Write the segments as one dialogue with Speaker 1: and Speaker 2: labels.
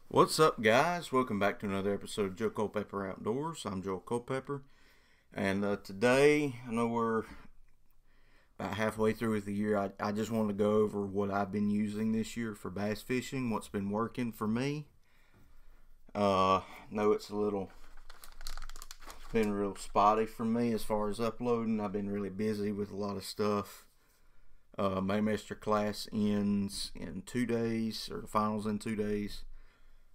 Speaker 1: What's up, guys? Welcome back to another episode of Joe Culpepper Outdoors. I'm Joe Culpepper, and today, I know we're about halfway through with the year. I just want to go over what I've been using this year for bass fishing, what's been working for me. Know it's been real spotty for me as far as uploading. I've been really busy with a lot of stuff. Maymester class ends in 2 days, or the finals in 2 days.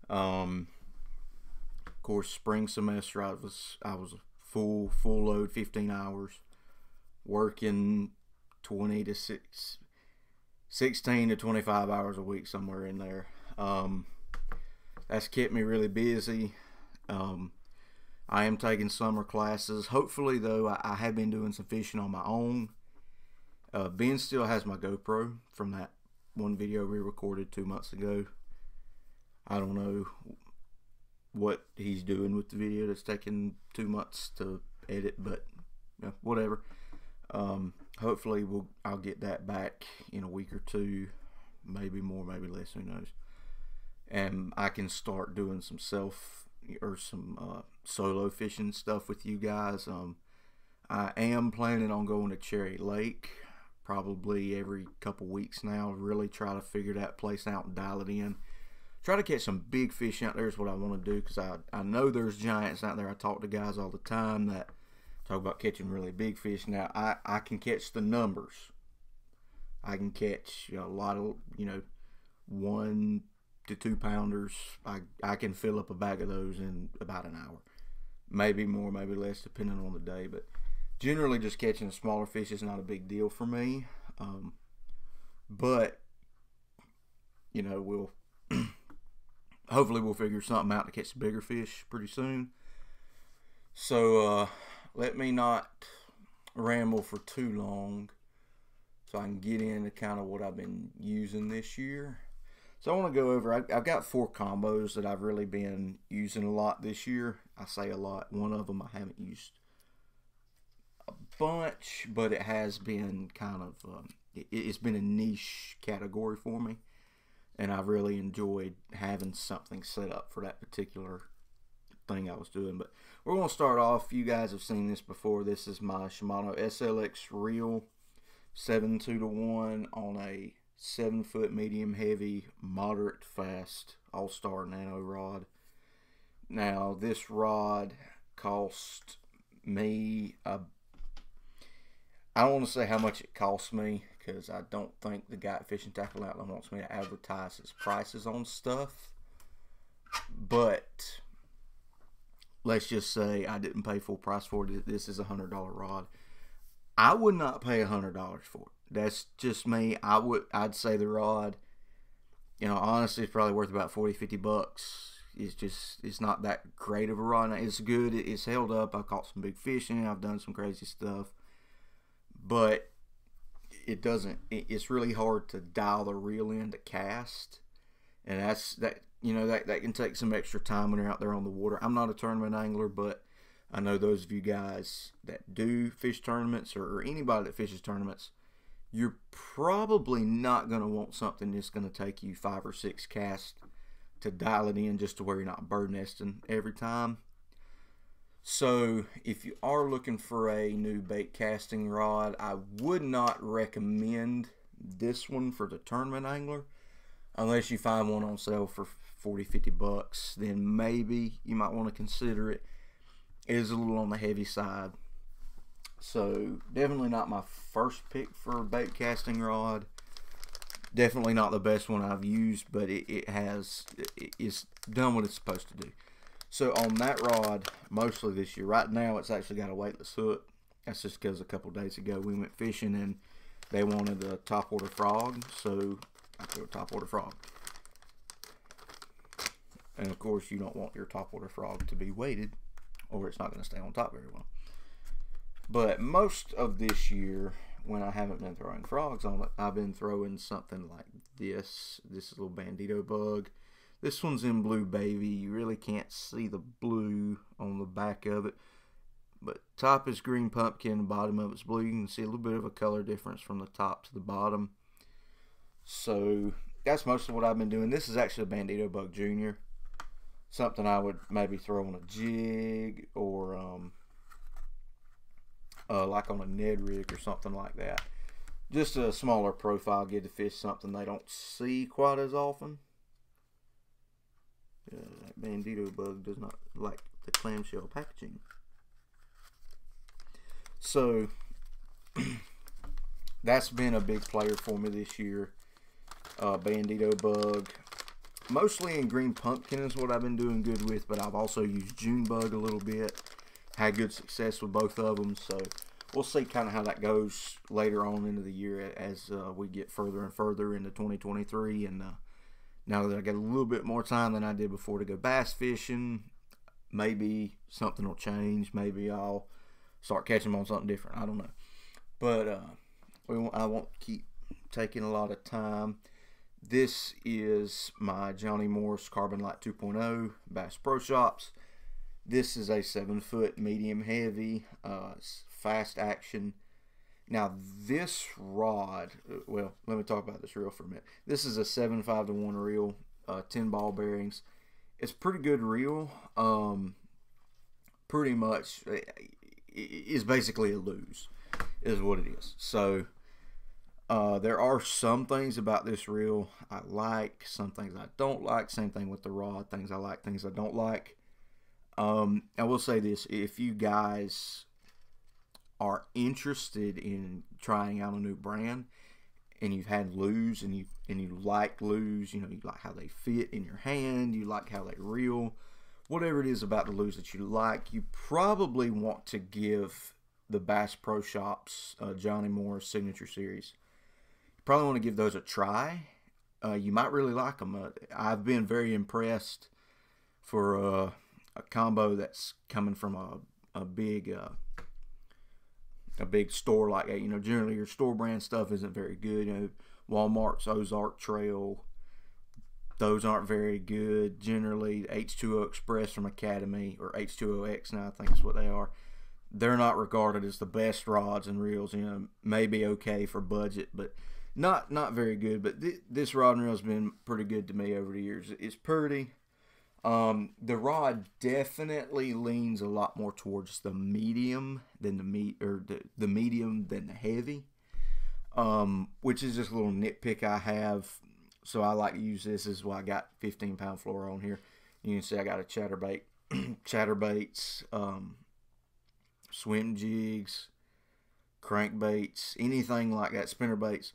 Speaker 1: Of course, spring semester I was full load, 15 hours, working 16 to 25 hours a week, somewhere in there. That's kept me really busy. I am taking summer classes. Hopefully, though, I have been doing some fishing on my own. Ben still has my GoPro from that one video we recorded 2 months ago. I don't know what he's doing with the video that's taken 2 months to edit, but whatever. Hopefully I'll get that back in a week or two, maybe more, maybe less, who knows. And I can start doing some solo fishing stuff with you guys. I am planning on going to Cherry Lake probably every couple weeks now. Really try to figure that place out and dial it in. Try to catch some big fish out there is what I want to do, because I know there's giants out there. I talk to guys all the time that talk about catching really big fish. Now, I can catch the numbers. I can catch a lot of, 1 to 2 pounders. I can fill up a bag of those in about an hour. Maybe more, maybe less, depending on the day. But generally, just catching a smaller fish is not a big deal for me. But, we'll... hopefully we'll figure something out to catch some bigger fish pretty soon. So let me not ramble for too long, so I can get into kind of what I've been using this year. So I want to go over, I've got 4 combos that I've really been using a lot this year. I say a lot. One of them I haven't used a bunch, but it has been kind of, it's been a niche category for me. And I've really enjoyed having something set up for that particular thing I was doing. But we're going to start off. You guys have seen this before. This is my Shimano SLX Reel 7.2-1 on a 7-foot medium heavy, moderate fast All-Star Nano rod. Now, this rod cost me I don't want to say how much it cost me, because I don't think the guy at Fishing Tackle Outlet wants me to advertise his prices on stuff. But let's just say I didn't pay full price for it. This is a $100 rod. I would not pay $100 for it. That's just me. I'd say the rod, honestly, it's probably worth about 40-50 bucks. It's not that great of a rod. It's good. It's held up. I've caught some big fish in it. I've done some crazy stuff. But it's really hard to dial the reel in to cast, and that can take some extra time when you're out there on the water. I'm not a tournament angler, but I know those of you guys that do fish tournaments, or anybody that fishes tournaments, you're probably not going to want something that's going to take you 5 or 6 casts to dial it in, just to where you're not bird nesting every time. So if you are looking for a new bait casting rod, I would not recommend this one for the tournament angler, unless you find one on sale for 40-50 bucks. Then maybe you might want to consider it. It is a little on the heavy side, so definitely not my first pick for a bait casting rod. Definitely not the best one I've used, but it's done what it's supposed to do. So on that rod, mostly this year, right now it's actually got a weightless hook. That's just because a couple days ago we went fishing and they wanted a top water frog, so I threw a top water frog. And of course you don't want your top water frog to be weighted, or it's not going to stay on top very well. But most of this year, when I haven't been throwing frogs on it, I've been throwing something like this. This is a little bandito bug. This one's in Blue Baby. You really can't see the blue on the back of it, but top is green pumpkin, the bottom of it's blue. You can see a little bit of a color difference from the top to the bottom. So that's most of what I've been doing. This is actually a Bandito Bug Junior. something I would maybe throw on a jig or like on a Ned rig or something like that. Just a smaller profile, get the fish something they don't see quite as often. That Bandito bug does not like the clamshell packaging. So that's been a big player for me this year. Bandito bug. Mostly in green pumpkin is what I've been doing good with, but I've also used June bug a little bit. Had good success with both of them, so we'll see kind of how that goes later on into the year as we get further and further into 2023. And now that I got a little bit more time than I did before to go bass fishing, maybe something will change. Maybe I'll start catching them on something different. I don't know. But I won't keep taking a lot of time. This is my Johnny Morris Carbon Light 2.0 Bass Pro Shops. This is a 7-foot medium heavy, fast action. Now this rod, well, let me talk about this reel for a minute. This is a 7.5-to-1 reel, 10 ball bearings. It's pretty good reel. Pretty much is basically a lose, is what it is. So there are some things about this reel I like, some things I don't like. Same thing with the rod, things I like, things I don't like. I will say this: if you guys are interested in trying out a new brand, and you've had lures and you like lures, you know, you like how they fit in your hand, you like how they reel, whatever it is about the lures that you like, you probably want to give the Bass Pro Shops Johnny Morris Signature Series. You probably want to give those a try. You might really like them. I've been very impressed for a combo that's coming from a big store like that. You know, generally your store brand stuff isn't very good. You know, Walmart's Ozark Trail, those aren't very good. Generally, H2O Express from Academy, or H2OX now I think is what they are, they're not regarded as the best rods and reels. You know, maybe okay for budget, but not very good. But this rod and reel has been pretty good to me over the years. It's pretty. The rod definitely leans a lot more towards the medium than the medium than the heavy, which is just a little nitpick I have. So I like to use this. This is why I got 15-pound fluoro on here. You can see I got a chatterbait, chatterbaits, swim jigs, crankbaits, anything like that, spinner baits.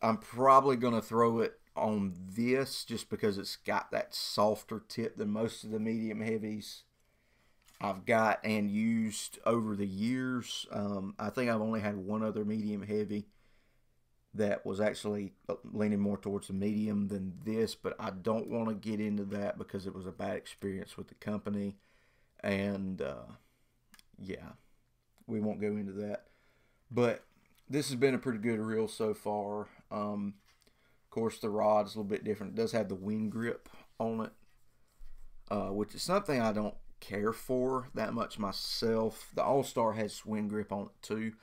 Speaker 1: I'm probably gonna throw it on this just because it's got that softer tip than most of the medium heavies I've got and used over the years. I think I've only had one other medium heavy that was actually leaning more towards the medium than this, but I don't want to get into that because it was a bad experience with the company, and yeah, we won't go into that. But this has been a pretty good reel so far. Of course, the rod's a little bit different. It does have the wing grip on it, which is something I don't care for that much myself. The All-Star has swing grip on it too.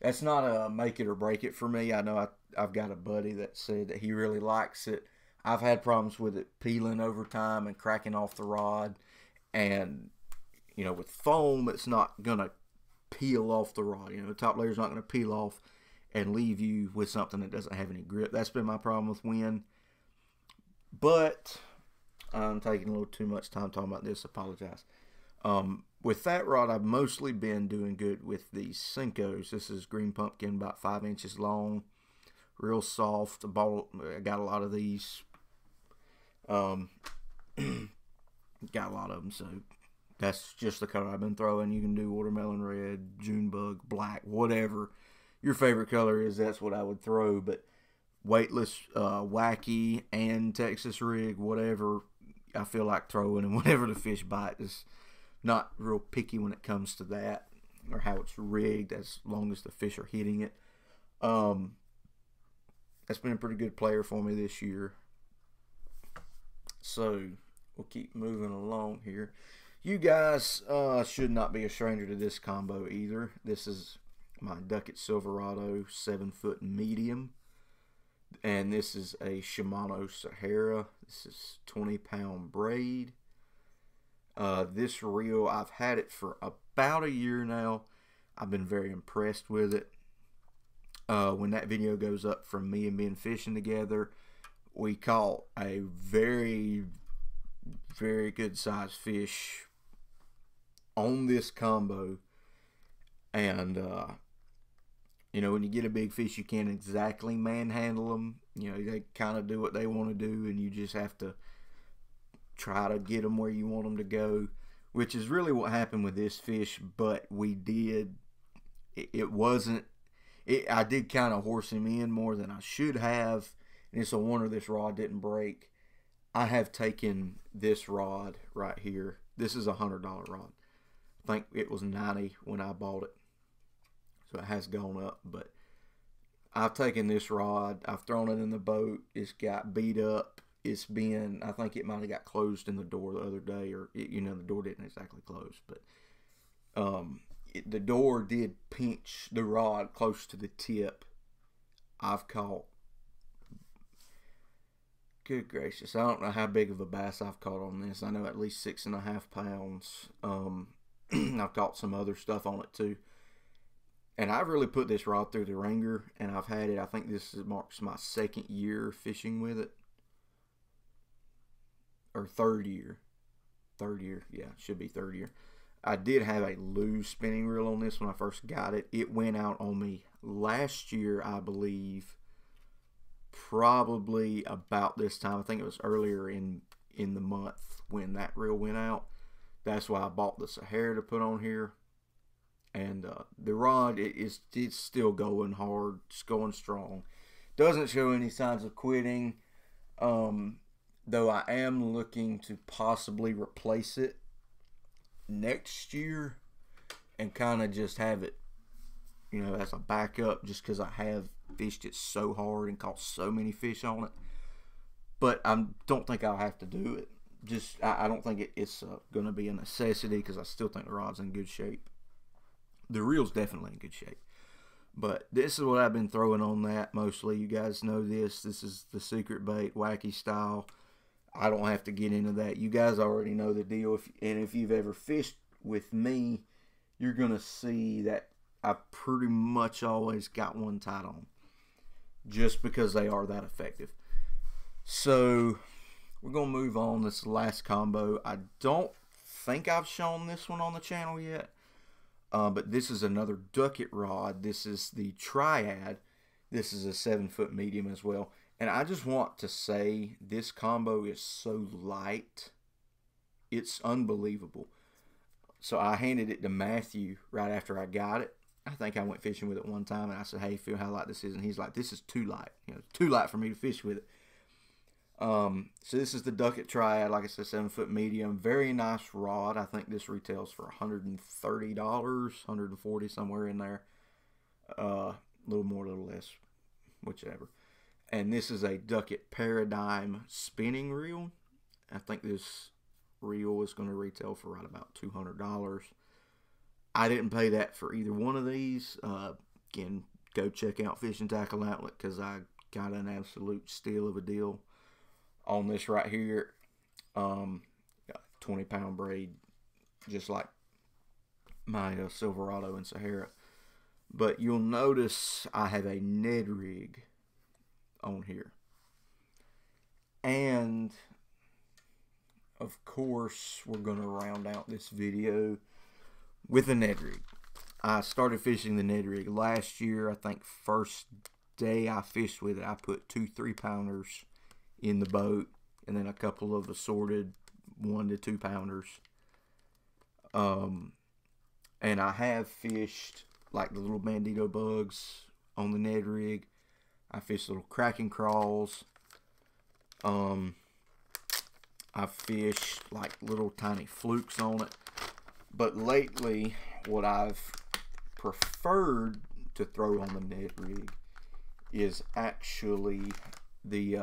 Speaker 1: That's not a make it or break it for me. I know I've got a buddy that said that he really likes it. I've had problems with it peeling over time and cracking off the rod. And, you know, with foam, it's not going to peel off the rod. You know, the top layer's not going to peel off and leave you with something that doesn't have any grip. That's been my problem with Win. But I'm taking a little too much time talking about this. Apologize. With that rod, I've mostly been doing good with the Senkos. This is green pumpkin, about 5 inches long, real soft. I got a lot of these. Got a lot of them, so that's just the color I've been throwing. You can do watermelon red, June bug, black, whatever your favorite color is. That's what I would throw. But weightless, wacky, and Texas rig, whatever I feel like throwing, and whatever the fish bite. Is not real picky when it comes to that or how it's rigged, as long as the fish are hitting it. That's been a pretty good player for me this year. So we'll keep moving along here. You guys should not be a stranger to this combo either. This is my Duckett Silverado 7-foot medium, and this is a Shimano Sahara. This is 20-pound braid. This reel, I've had it for about a year now. I've been very impressed with it. When that video goes up from me and Ben fishing together, we caught a very, very good sized fish on this combo. And, you know, when you get a big fish, you can't exactly manhandle them. You know, they kind of do what they want to do, and you just have to try to get them where you want them to go, which is really what happened with this fish. But we did, it wasn't, I did kind of horse him in more than I should have, and it's a wonder this rod didn't break. I have taken this rod right here. This is a $100 rod. I think it was $90 when I bought it, so it has gone up. But I've taken this rod, I've thrown it in the boat, it's got beat up. It's been, I think it might have got closed in the door the other day, or you know, the door didn't exactly close, but the door did pinch the rod close to the tip. I've caught, good gracious, I don't know how big of a bass I've caught on this. I know at least 6.5 pounds. I've caught some other stuff on it too. And I've really put this rod through the ringer, and I've had it, I think this marks my second year fishing with it. Or third year, yeah, should be third year. I did have a Lew's spinning reel on this when I first got it. It went out on me last year, I believe, probably about this time. I think it was earlier in the month when that reel went out. That's why I bought the Sahara to put on here. And the rod, it's still going hard, it's going strong. Doesn't show any signs of quitting. Though I am looking to possibly replace it next year and kind of just have it, you know, as a backup, just because I have fished it so hard and caught so many fish on it. But I don't think I'll have to do it. Just, I don't think it's going to be a necessity, because I still think the rod's in good shape. The reel's definitely in good shape. But this is what I've been throwing on that mostly. You guys know this. This is the secret bait, wacky style. I don't have to get into that. You guys already know the deal. And if you've ever fished with me, you're going to see that I pretty much always got one tied on, just because they are that effective. So we're going to move on. This is the last combo. I don't think I've shown this one on the channel yet. But this is another Duckett rod. This is the Triad. This is a 7-foot medium as well. And I just want to say, this combo is so light. It's unbelievable. So I handed it to Matthew right after I got it. I think I went fishing with it one time, and I said, hey, feel how light this is. And he's like, this is too light. You know, too light for me to fish with it. So this is the Duckett Triad, like I said, 7-foot medium. Very nice rod. I think this retails for $130, $140, somewhere in there. A little more, a little less, whichever. And this is a Duckett Paradigm spinning reel. I think this reel is going to retail for right about $200. I didn't pay that for either one of these. Again, go check out Fishing Tackle Outlet, because I got an absolute steal of a deal on this right here. 20-pound braid, just like my Silverado and Sahara. But you'll notice I have a Ned rig on here. And of course, we're going to round out this video with a Ned rig. I started fishing the Ned rig last year. I think first day I fished with it, I put 2 3-pounders in the boat, and then a couple of assorted 1 to 2 pounders. And I have fished like the little bandito bugs on the Ned rig. I fished little Kraken crawls. I fished like little tiny flukes on it. But lately, what I've preferred to throw on the Ned rig is actually the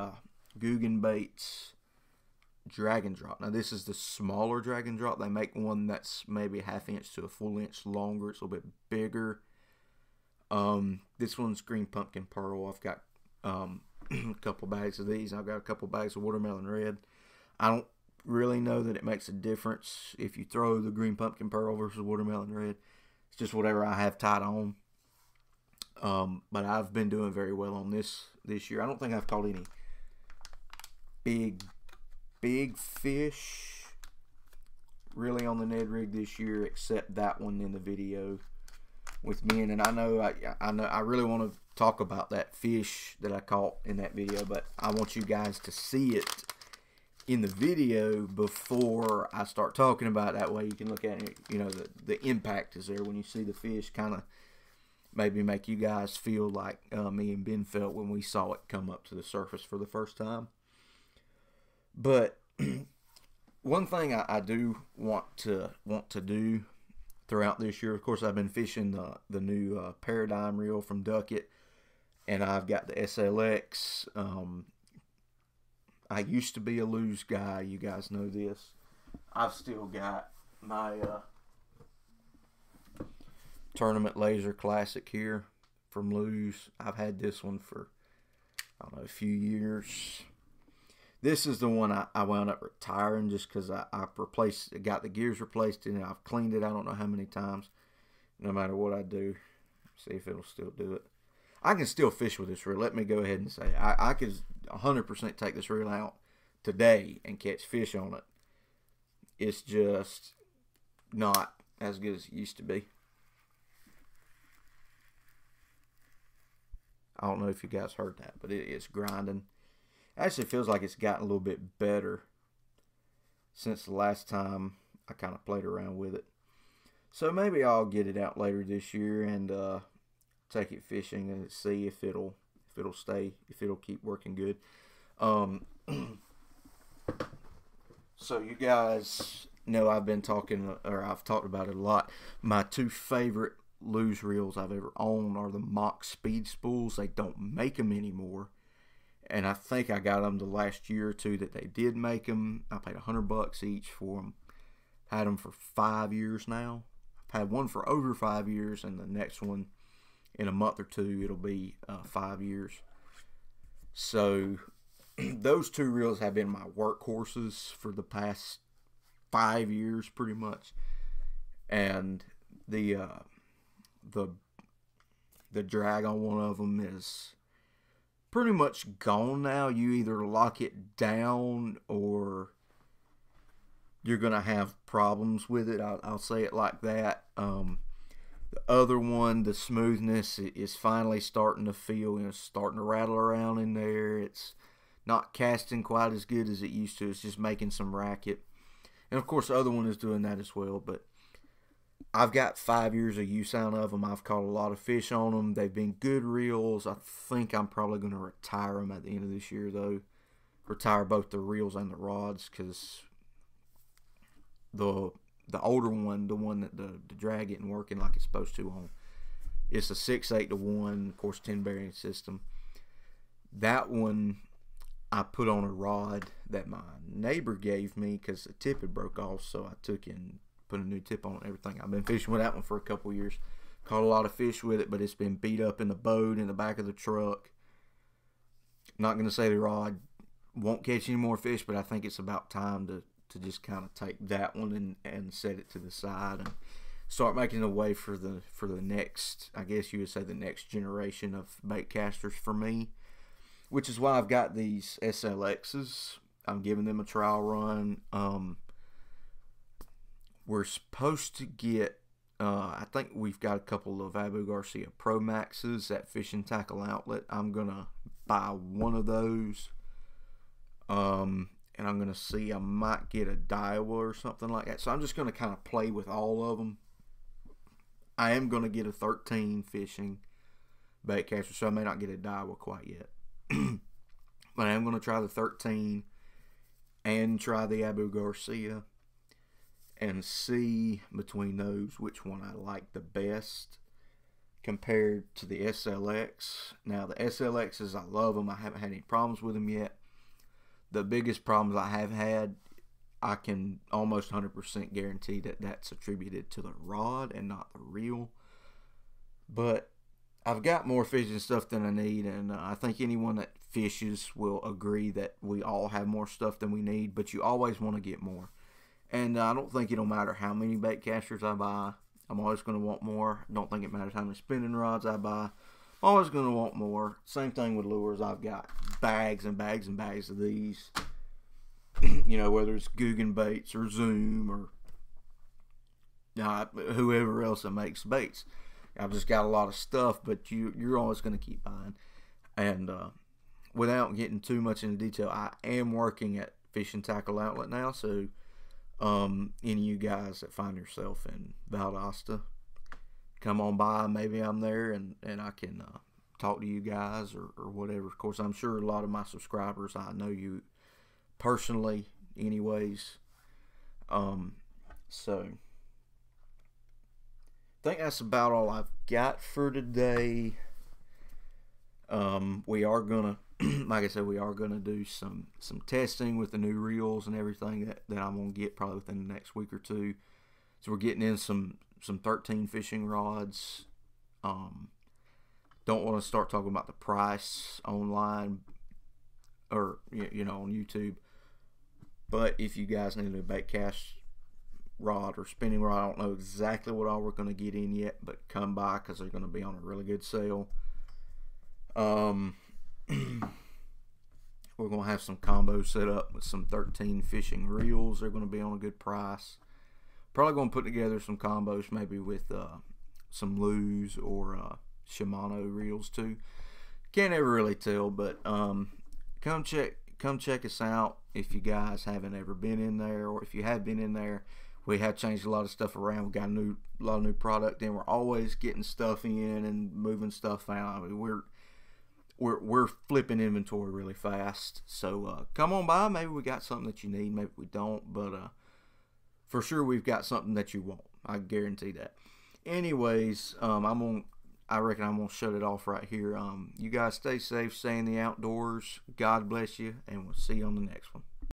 Speaker 1: Googan Baits Dragon Drop. Now this is the smaller Dragon Drop. They make one that's maybe a 1/2 inch to a full inch longer. It's a little bit bigger. This one's Green Pumpkin Pearl. I've got a couple bags of these. I've got a couple bags of Watermelon Red. I don't really know that it makes a difference if you throw the green pumpkin pearl versus watermelon red. It's just whatever I have tied on. But I've been doing very well on this year. I don't think I've caught any big fish really on the Ned rig this year, except that one in the video with men. And I know I really want to talk about that fish that I caught in that video, but I want you guys to see it in the video before I start talking about it. That way you can look at it, you know, the impact is there when you see the fish, kind of maybe make you guys feel like me and Ben felt when we saw it come up to the surface for the first time. But one thing I do want to do throughout this year, of course, I've been fishing the new Paradigm reel from Duckett, and I've got the SLX. I used to be a Lew's guy. You guys know this. I've still got my Tournament Laser Classic here from Lew's. I've had this one for, I don't know, a few years. This is the one I wound up retiring just because I got the gears replaced and I've cleaned it I don't know how many times. No matter what I do. See if it'll still do it. I can still fish with this reel. Let me go ahead and say I could 100% take this reel out today and catch fish on it. It's just not as good as it used to be. I don't know if you guys heard that, but it's grinding. Actually feels like it's gotten a little bit better since the last time I kind of played around with it. So maybe I'll get it out later this year and take it fishing and see if it'll keep working good. So you guys know I've been talking, or I've talked about it a lot. My two favorite Lew's reels I've ever owned are the Mach Speed Spools. They don't make them anymore, and I think I got them the last year or two that they did make them. I paid $100 each for them. Had them for 5 years now. I've had one for over 5 years, and the next one in a month or two it'll be 5 years. So those two reels have been my workhorses for the past 5 years pretty much, and the drag on one of them is pretty much gone now. You either lock it down or you're gonna have problems with it. I'll say it like that. The other one, the smoothness is finally starting to feel, it's starting to rattle around in there. It's not casting quite as good as it used to. It's just making some racket. And of course the other one is doing that as well. But I've got 5 years of use out of them. I've caught a lot of fish on them. They've been good reels. I think I'm probably going to retire them at the end of this year though. Retire both the reels and the rods, because the older one, the one that the drag isn't working like it's supposed to on, it's a 6/8 to 1, of course 10 bearing system. That one I put on a rod that my neighbor gave me because the tip had broke off, so I took it and put a new tip on it and everything. I've been fishing with that one for a couple years. Caught a lot of fish with it, but it's been beat up in the boat, in the back of the truck. Not going to say the rod won't catch any more fish, but I think it's about time to just kind of take that one and set it to the side and start making a way for the next, I guess you would say, the next generation of bait casters for me, which is why I've got these SLXs. I'm giving them a trial run. We're supposed to get, I think we've got a couple of Abu Garcia Pro Maxes at Fishing Tackle Outlet. I'm going to buy one of those. And I'm going to see, I might get a Daiwa or something like that. So I'm just going to kind of play with all of them. I am going to get a 13 fishing bait caster, so I may not get a Daiwa quite yet. But I am going to try the 13 and try the Abu Garcia and see between those which one I like the best compared to the SLX. Now the SLXs, I love them. I haven't had any problems with them yet. The biggest problems I have had, I can almost 100% guarantee that that's attributed to the rod and not the reel. But I've got more fishing stuff than I need, and I think anyone that fishes will agree that we all have more stuff than we need, but you always want to get more. And I don't think it'll matter how many bait casters I buy. I'm always going to want more. I don't think it matters how many spinning rods I buy. I'm always going to want more. Same thing with lures. I've got bags and bags and bags of these. You know, whether it's Googan Baits or Zoom or whoever else that makes baits. I've just got a lot of stuff, but you're always going to keep buying. And without getting too much into detail, I am working at Fishing Tackle Outlet now, so any of you guys that find yourself in Valdosta, come on by. Maybe I'm there and I can talk to you guys or whatever. Of course, I'm sure a lot of my subscribers, I know you personally anyways. So I think that's about all I've got for today. We are gonna, like I said, we are gonna do some testing with the new reels and everything that I'm gonna get probably within the next week or two. So we're getting in some 13 fishing rods. Don't want to start talking about the price online or you know, on YouTube. But if you guys need a new bait cast rod or spinning rod, I don't know exactly what all we're going to get in yet, but come by because they're going to be on a really good sale. We're going to have some combos set up with some 13 fishing reels. They're going to be on a good price. Probably going to put together some combos maybe with some Lew's or Shimano reels too. Can't ever really tell, but come check us out if you guys haven't ever been in there, or if you have been in there. We have changed a lot of stuff around. We got a lot of new product in. We're always getting stuff in and moving stuff out. I mean, we're flipping inventory really fast. So come on by. Maybe we got something that you need. Maybe we don't. But for sure we've got something that you want. I guarantee that. Anyways, I reckon I'm gonna shut it off right here. You guys stay safe, stay in the outdoors. God bless you, and we'll see you on the next one.